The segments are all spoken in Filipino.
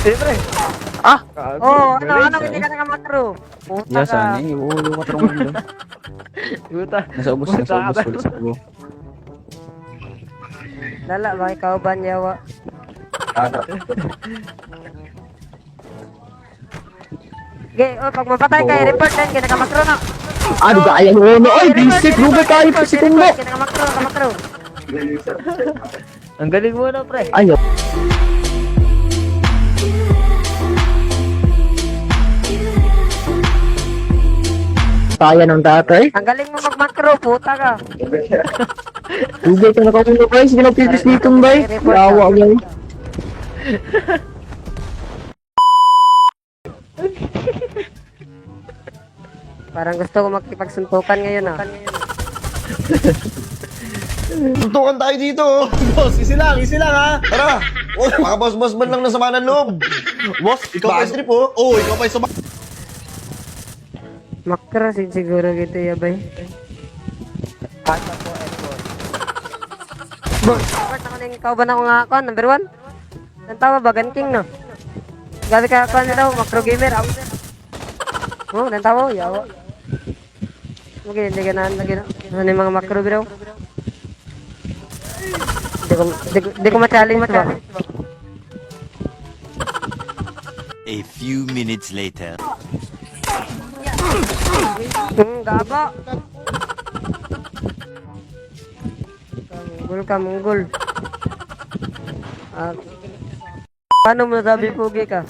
Siyempre. Ah! Gago. Ano, hindi ka nakamakro. Puta Yes, ka. ani. Ulo ka tarong mundo. Puta. Nasa ubos, ulit sa ulo. Lala, bakit ka ba yawa? Okay, pag mapatay ka, i-report din, kaya nakamakro na. Ano ba ayan ulo? Ay, basic! Rubay tayo pa si Kumbo! Kaya nakamakro. Ang galing mo na, pre. Ayaw. Kaya ng tatay. Ang galing mo magmakro, puta ka. Rubay ka nakakulo guys. Hindi na pipis ditong bay. Yawa yan. Parang gusto ko makipagsuntukan ngayon ah. Tuntukan tayo dito. Boss, easy lang ha. Tara. Oh, mga boss-boss man lang na sama ng loob. Boss, ikaw pa strip oh. Oh, ikaw pa sama. Makro siguro gitu ya, bay. Pasa po, effort. Boss, ako na ikaw ba na ako nga ako, number 1? Ang tawa ba, King no? Gabi ka ako na daw, macro gamer. Oh, nang tawa, yawa. Okay, hindi ka na, ano yung mga macro bro? Hindi ko ma-challenge ba? A few minutes later. Gaba. Munggol. Paano mo sabi pugi ka?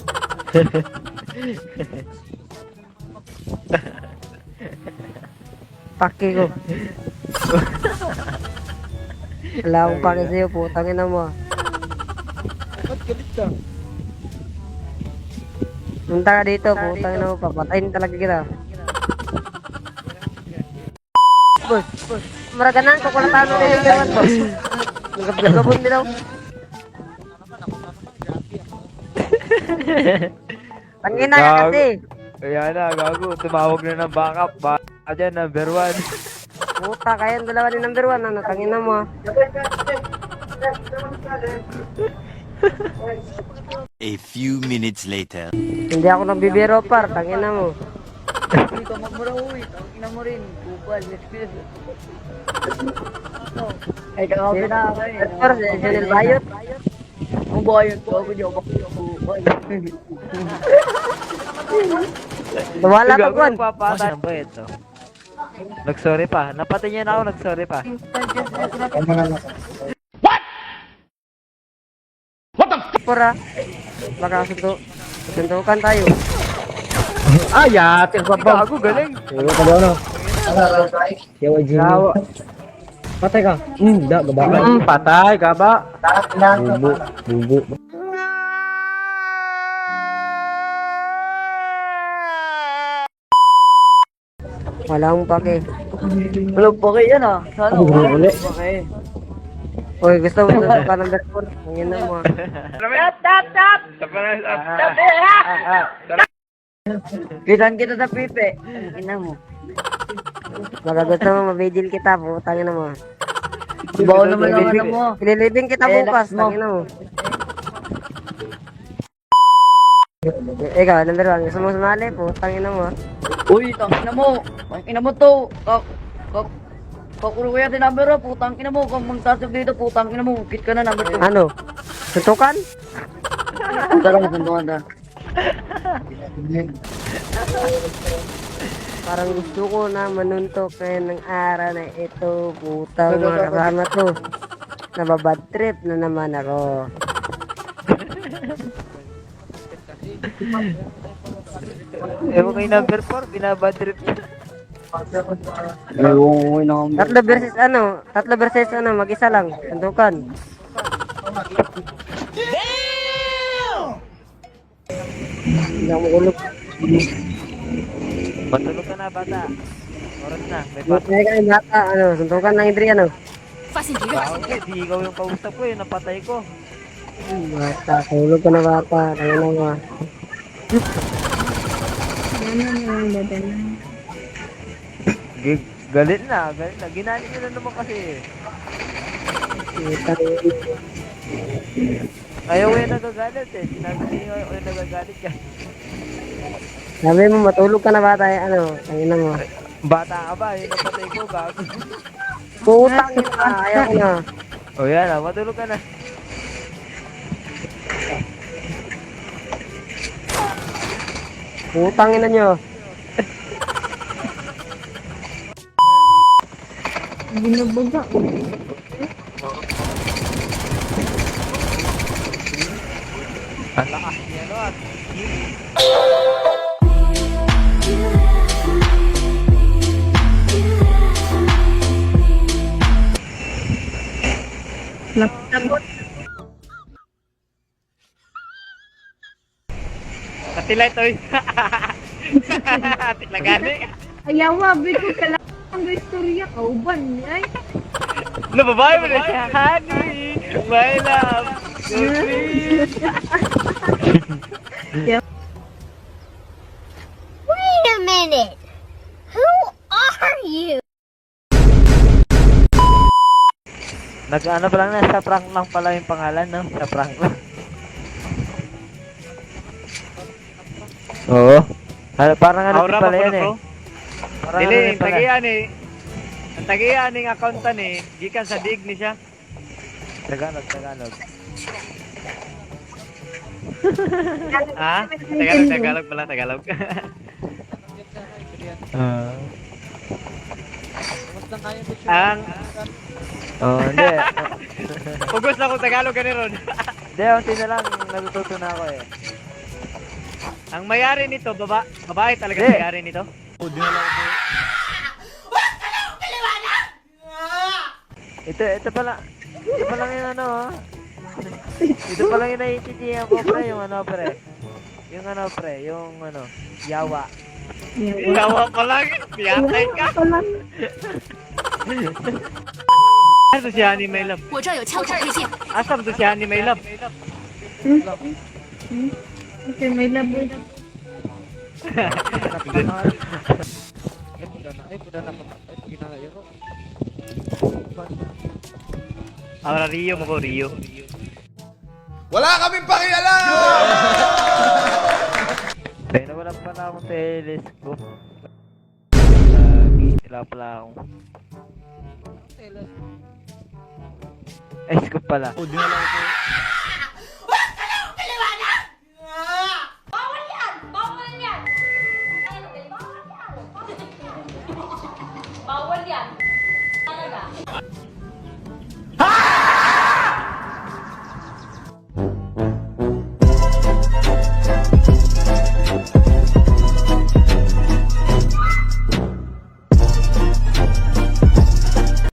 Paki ko. Wala akong paki sa'yo, putang ina mo. Ba't galit ka? Punta ka dito, putang ina mo, papatayin talaga kita. Boss, maraganan, kukulatan mo yung gawan, boss. Nagabon din ako. Tangina ka kasi. Kaya na, gago. Tumawag na ng backup. Baka dyan, number 1. Puta, kayang dalawa ni number 1, ano, tangina mo. A few minutes later. Hindi ako nagbibiro par, tangina mo. Dito magmura uwi, tangina mo rin, kupal, ay kakapi na ako eh. Par, Janel Bayot. Ang bayad ko, ako diyo, kupal. Wala pa Gago, kwan. nagpapatay ng bayad, no? Nagsorry pa. Napatay niya na ako, nagsorry pa. Pura. Baka suntukan tayo. Ah, yatin pa ba? Gago, galing. Yawa ka ba, no? Yawa, Jimmy. Patay ka. Gaba. Patay, gaba. Bubo. Wala akong pake. Wala pa kayo yan ah. Sana Ako, uli. pa kayo. Uy, gusto mo suntukan ng best Ang ina mo. Kitang kita sa pipe. Ina mo. Baka gusto mo, mabidil kita, putang ina mo. Bawal naman ang ano mo. Pililibing kita bukas, Relax mo. tangina mo. Ikaw, number 1, gusto mo sumali, putang ina mo. Uy, tangina mo. Tangina mo to. Pakulo ko yan din number o, putang ina mo. Kung magtasok dito, putang ina mo. Kit ka na number 2. Ano? Suntukan? Punta lang, suntungan ta. Parang gusto ko na manuntok kayo ng araw na ito, putang mga kasama to. Nababad trip na naman ako. Ewan kay number 4, binabad trip niya. Tatlo versus mag-isa lang, suntukan. Hindi ako ulog. Matulog ka na, bata. Oras na, may bata. Matay ka yung bata, suntukan ng Adrian, Bakit? Di ikaw yung kausap ko, yung napatay ko. Bata, tulog ka na bata, tayo na mo. Galit na. Ginali nyo na naman kasi. Ayaw ko yung nagagalit eh. Sinabi niyo ayaw ko yung nagagalit ka. Sabi mo, matulog ka na ba tayo? Ano, tangina mo. Bata ka ba? Yung napatay ko, gago. Putang ina, ayaw ko na. O yan ah, matulog ka na. Putang ina nyo. Binabaga. Ang lakas niya no at Katilay to eh. Tilagani. Ayaw, mabit ko ka lang ang istorya. Kauban niya ay. Nababae mo na siya, honey. My love. So sweet. Wait a minute. Who are you? Nag-ano pa lang na, sa prank lang pala yung pangalan, no? Sa prank lang. Oo. Parang ano din pala yan eh. Parang ano Dili, din pala. tagiyan eh. Ang tagiyan ng accountant eh, gikan sa dig ni siya. Tagalog, Tagalog. Ha? Tagalog pala, Tagalog. Ang Hindi. pugos na ko Tagalog gani ron. Hindi, unti na lang, natututo na ako eh. Ang mayari nito, babae talaga Hindi. mayari nito. Ito pala yung ano ha. Ito pala yung naiintindihan ko pre, yung ano pre. Yung ano pre, yung ano, yawa. Yawa pa lang, piyatay ka. Asa siya ni May Love? 我这儿有枪口配件。 Asam to siya ni May Love? Okay, may labo. Ahora Rio mo ko, Rio. Wala kaming pakialam! Tayo na wala pala akong telescope. Wala pala akong... Ay, scope pala.